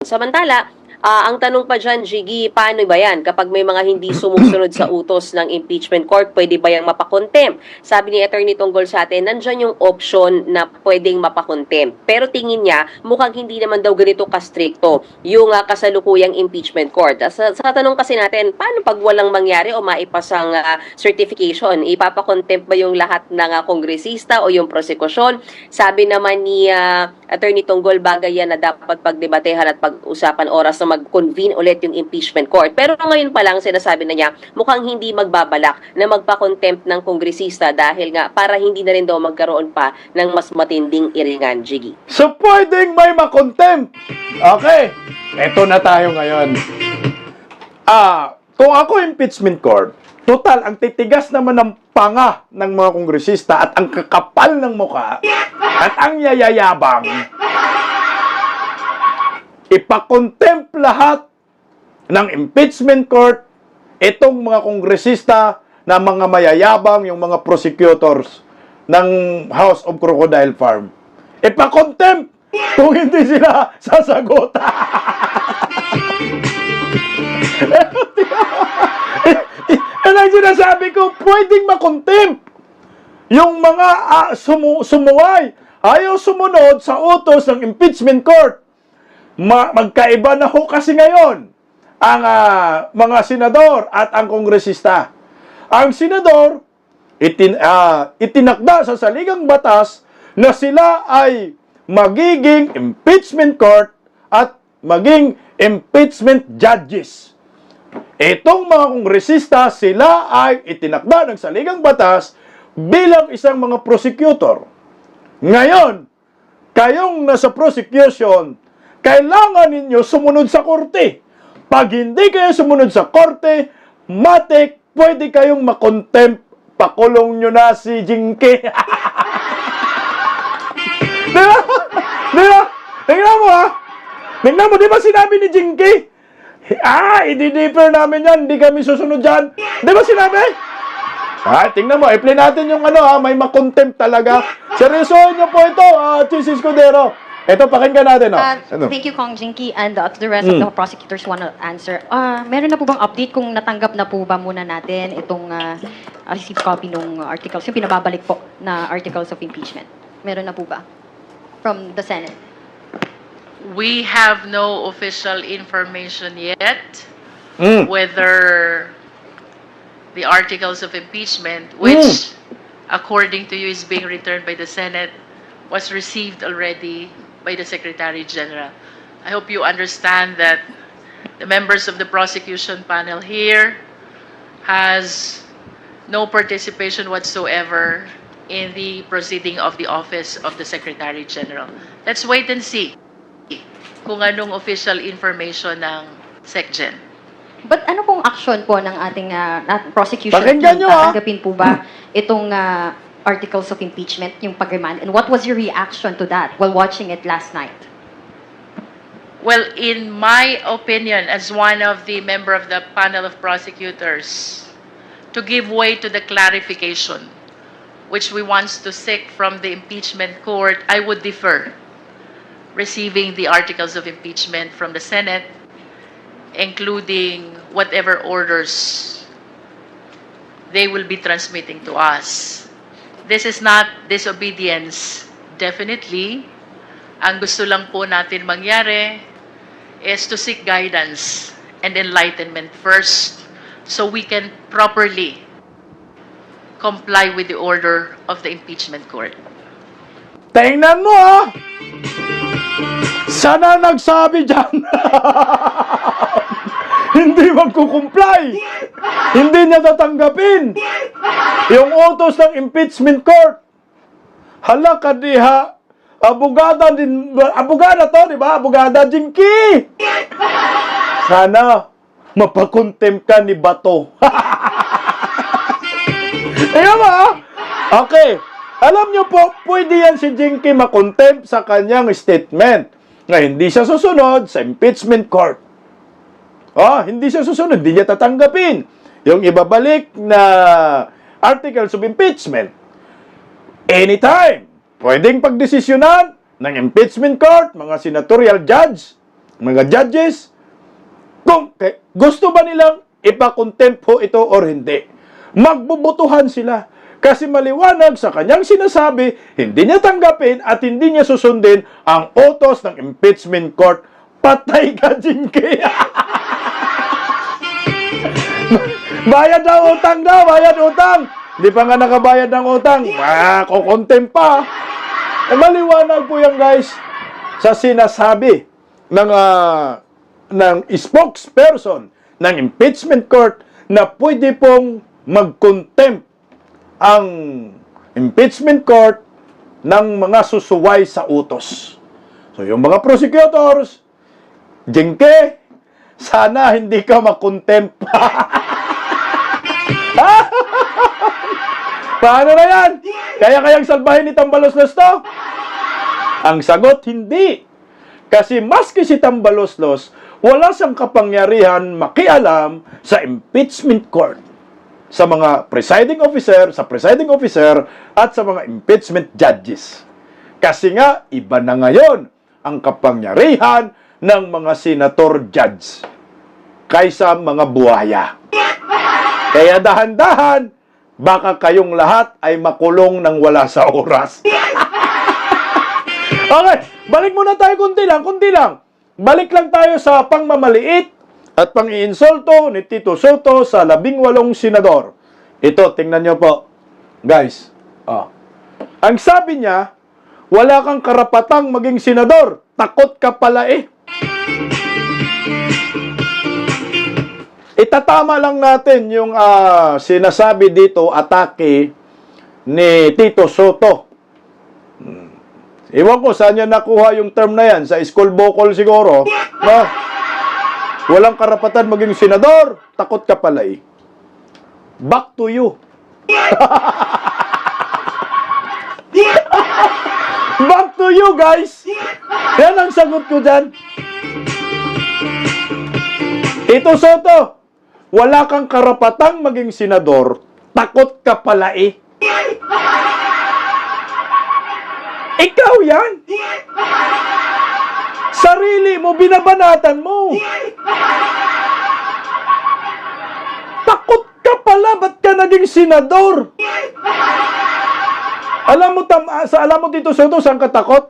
Samantala, ang tanong pa dyan, Jiggy, paano ba yan? Kapag may mga hindi sumusunod sa utos ng impeachment court, pwede ba yung mapakontempt? Sabi ni Attorney Tunggol sa atin, nandyan yung option na pwedeng mapakontempt. Pero tingin niya, mukhang hindi naman daw ganito kastrikto yung kasalukuyang impeachment court. Sa tanong kasi natin, paano pag walang mangyari o maipasang certification? Ipapakontempt ba yung lahat ng kongresista o yung prosekusyon? Sabi naman ni Attorney Tunggol, bagay yan na dapat pagdebatehan at pag-usapan oras na mag-convene ulit yung impeachment court. Pero ngayon pa lang sinasabi na niya, mukhang hindi magbabalak na magpa-contempt ng kongresista dahil nga para hindi na rin daw magkaroon pa ng mas matinding iringan, Jiggy. So, pwedeng may makontempt. Okay, eto na tayo ngayon. Kung ako impeachment court, total, ang titigas naman ng panga ng mga kongresista at ang kakapal ng mukha at ang yayayabang, ipakontempt lahat ng impeachment court itong mga kongresista na mga mayayabang, yung mga prosecutors ng House of Crocodile Farm. Ipakontempt kung hindi sila sasagot. Yan ang sinasabi ko, pwedeng makontempt yung mga sumuway, ayaw sumunod sa utos ng impeachment court. Magkaiba na ho kasi ngayon ang mga senador at ang kongresista. Ang senador, itinakda sa saligang batas na sila ay magiging impeachment court at maging impeachment judges. Itong mga kongresista, sila ay itinakda ng saligang batas bilang isang mga prosecutor. Ngayon, kayong nasa prosecution, kailangan ninyo sumunod sa korte. Pag hindi kayo sumunod sa korte, matik, pwede kayong makontempt. Pakulong nyo na si Jinky. Diba? Diba? Tingnan mo ha. Tingnan mo, di ba sinabi ni Jinky? I-defer namin yan. Hindi kami susunod dyan. Di ba sinabi? Tingnan mo. I-play natin yung may makontempt talaga. Seryosohin nyo po ito, Chis Escudero. Ito, pakinggan natin. Thank you, Kong Jinky, and the rest of the prosecutors want to answer. Meron na po bang update kung natanggap na po ba muna natin itong received copy ng articles, yung pinababalik po na articles of impeachment? Meron na po ba? From the Senate? We have no official information yet whether the articles of impeachment, which according to you is being returned by the Senate, was received already by the Secretary General. I hope you understand that the members of the prosecution panel here has no participation whatsoever in the proceeding of the office of the Secretary General. Let's wait and see kung anong official information ng SecGen. But ano pong action po ng ating prosecution Pakinggan team? nyo, Tatanggapin po ba itong articles of impeachment, yung pag-remand? And what was your reaction to that while watching it last night? Well, in my opinion, as one of the member of the panel of prosecutors, to give way to the clarification which we want to seek from the impeachment court, I would defer receiving the articles of impeachment from the Senate, including whatever orders they will be transmitting to us. This is not disobedience. Definitely, ang gusto lang po natin mangyari is to seek guidance and enlightenment first so we can properly comply with the order of the impeachment court. Tingnan mo sana nagsabi dyan hindi magkukumply, hindi niya tatanggapin yung utos ng impeachment court. Hala ka diha, abogada to, di ba? Abogada Jinky. Sana mapakontempt ka ni Bato. Tingnan mo Okay. Alam nyo po, pwede yan si Jinky makontempt sa kanyang statement na hindi siya susunod sa impeachment court. Hindi siya susunod, hindi niya tatanggapin yung ibabalik na articles of impeachment. Anytime, pwedeng pagdesisyonan ng impeachment court, mga senatorial judge, mga judges, kung gusto ba nilang ipakontempt po ito or hindi. Magbubutuhan sila. Kasi maliwanag sa kanyang sinasabi, hindi niya tanggapin at hindi niya susundin ang utos ng impeachment court. Patay ka, Jinky! Bayad na utang daw, bayad utang! Hindi pa nga nakabayad ng utang. Kukontempt pa. Maliwanag po yan, guys, sa sinasabi ng spokesperson ng impeachment court na pwede pong mag-contempt ang impeachment court ng mga susuway sa utos. So, yung mga prosecutors, Jinky, sana hindi ka mag-contempt. Paano na yan? Kayang salbahin ni Tambaloslos to? Ang sagot, hindi. Kasi maski si Tambaloslos, wala siyang kapangyarihan makialam sa impeachment court. Sa mga presiding officer, at sa mga impeachment judges. Kasi nga, iba na ngayon ang kapangyarihan ng mga senator judge kaysa mga buhaya. Kaya dahan-dahan, baka kayong lahat ay makulong ng wala sa oras. Okay, balik muna tayo kunti lang. Balik lang tayo sa pangmamaliit at pang-iinsulto ni Tito Soto sa 18 senador. Ito, tingnan nyo po. Guys, ang sabi niya, wala kang karapatang maging senador. Takot ka pala eh. Itatama lang natin yung sinasabi dito, atake ni Tito Soto. Iwan ko saan niya nakuha yung term na yan. Sa school vocal siguro. No? Walang karapatan maging senador. Takot ka pala eh. Back to you. Back to you, guys. Yan ang sagot ko dyan. Tito Soto, wala kang karapatang maging senador. Takot ka pala eh. Ikaw yan. Sarili mo, binabanatan mo. Takot ka pala, ba't ka naging senador? Alam mo Tito Soto, saan ka takot?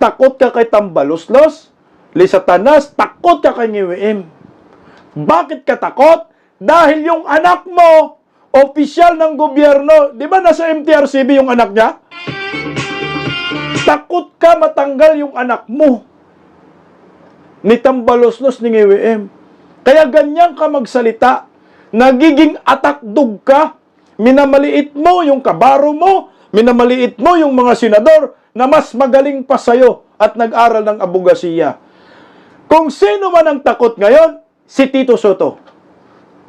Takot ka kay Tambaloslos, Lisatanas, takot ka kay Ngiwim. Bakit ka takot? Dahil yung anak mo, opisyal ng gobyerno, di ba nasa MTRCB yung anak niya? Takot ka matanggal yung anak mo ni Tambaloslos ni Ngiwim. Kaya ganyan ka magsalita. Nagiging atakdog ka. Minamaliit mo yung kabaro mo. Minamaliit mo yung mga senador na mas magaling pa sa'yo at nag-aral ng abogasiya. Kung sino man ang takot ngayon, si Tito Soto.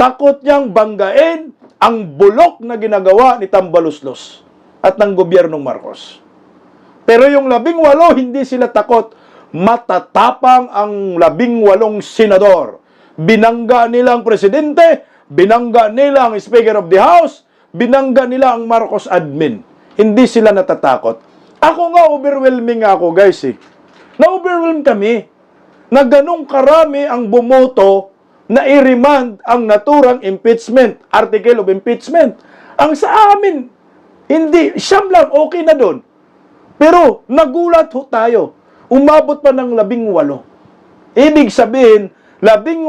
Takot niyang banggain ang bulok na ginagawa ni Tambaloslos at ng gobyernong Marcos. Pero yung 18, hindi sila takot. Matatapang ang 18 senador. Binangga nila ang presidente, binangga nila ang Speaker of the House, binangga nila ang Marcos admin. Hindi sila natatakot. Ako nga, overwhelming ako, guys eh. Na-overwhelm kami na ganong karami ang bumoto na i-remand ang naturang impeachment, article of impeachment. Ang sa amin, hindi, siyam lang, okay na doon. Pero nagulat ho tayo. Umabot pa ng 18. Ibig sabihin, 18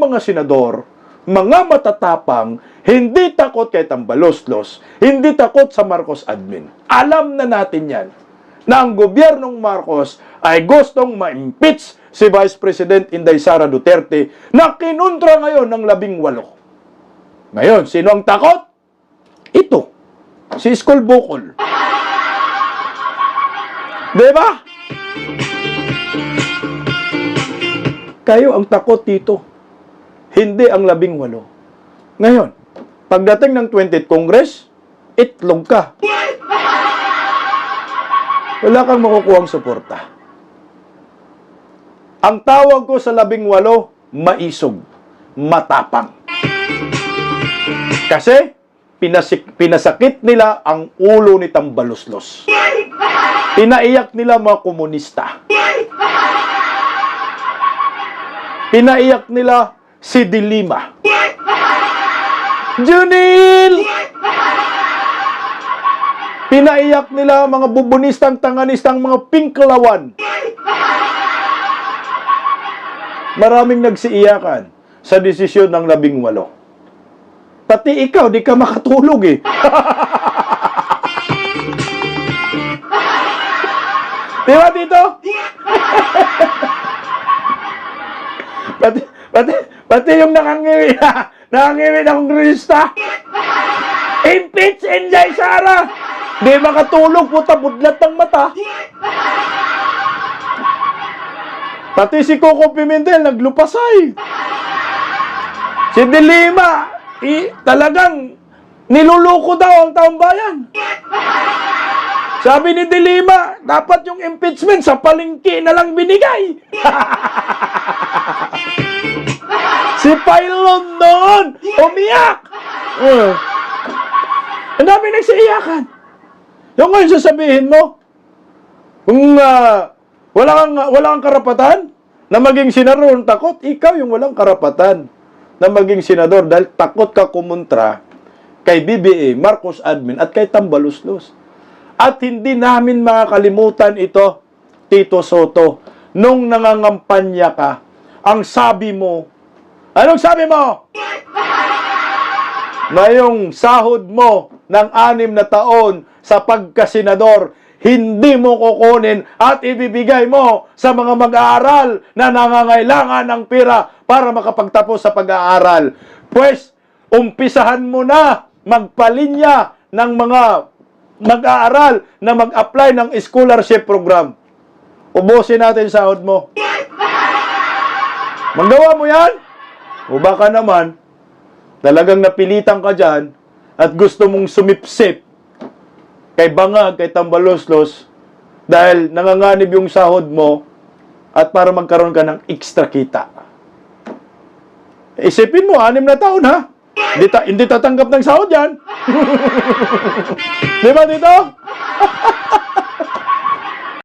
mga senador, mga matatapang, hindi takot kay Tambaloslos, hindi takot sa Marcos admin. Alam na natin yan, na ang gobyernong Marcos ay gustong ma-impeach si Vice President Inday Sara Duterte na kinontra ngayon ng 18. Ngayon, sino ang takot? Ito, si Iskol Bocol. Diba? Kayo ang takot dito. Hindi ang 18. Ngayon, pagdating ng 20th Congress, itlog ka. Wala kang makukuhang suporta. Ang tawag ko sa 18, maisog, matapang. Kasi, pinasakit nila ang ulo ni Tambaloslos. Pinaiyak nila mga komunista. pinaiyak nila si Dilima. Junil! Pinaiyak nila mga bubunistang, tanganistang, mga pinklawan. Maraming nagsiiyakan sa desisyon ng 18. Pati ikaw, di ka makatulog eh. Di ba, Tito? pati yung nakangiwi na kongressista. Impeach Inday Sara. Di makatulog, puta, budlat ng mata. Pati si Coco Pimentel naglupasay. Si Dilima, talagang niluluko daw ang taong bayan. Sabi ni Dilima, dapat yung impeachment sa palengke na lang binigay. Si Pylon noon, umiyak. Ang dami nagsiiyakan. Yung ngayon sasabihin mo, kung wala kang karapatan na maging senador, takot, ikaw yung walang karapatan na maging senador dahil takot ka kumontra kay BBA, Marcos Admin at kay Tambaluslos. At hindi namin makakalimutan ito, Tito Soto, nung nangangampanya ka, ang sabi mo, anong sabi mo? Na yung sahod mo ng 6 na taon sa pagkasenador, hindi mo kukunin at ibibigay mo sa mga mag-aaral na nangangailangan ng pera para makapagtapos sa pag-aaral. Pues, umpisahan mo na magpalinya ng mga mag-aaral na mag-apply ng scholarship program. Ubusin natin sahod mo. Magawa mo yan? O baka naman, talagang napilitan ka dyan at gusto mong sumipsip kay Bangag, kay Tambaluslos dahil nanganganib yung sahod mo at para magkaroon ka ng extra kita. Isipin mo, 6 na taon ha? Hindi tatanggap ng sahod yan. Di ba dito?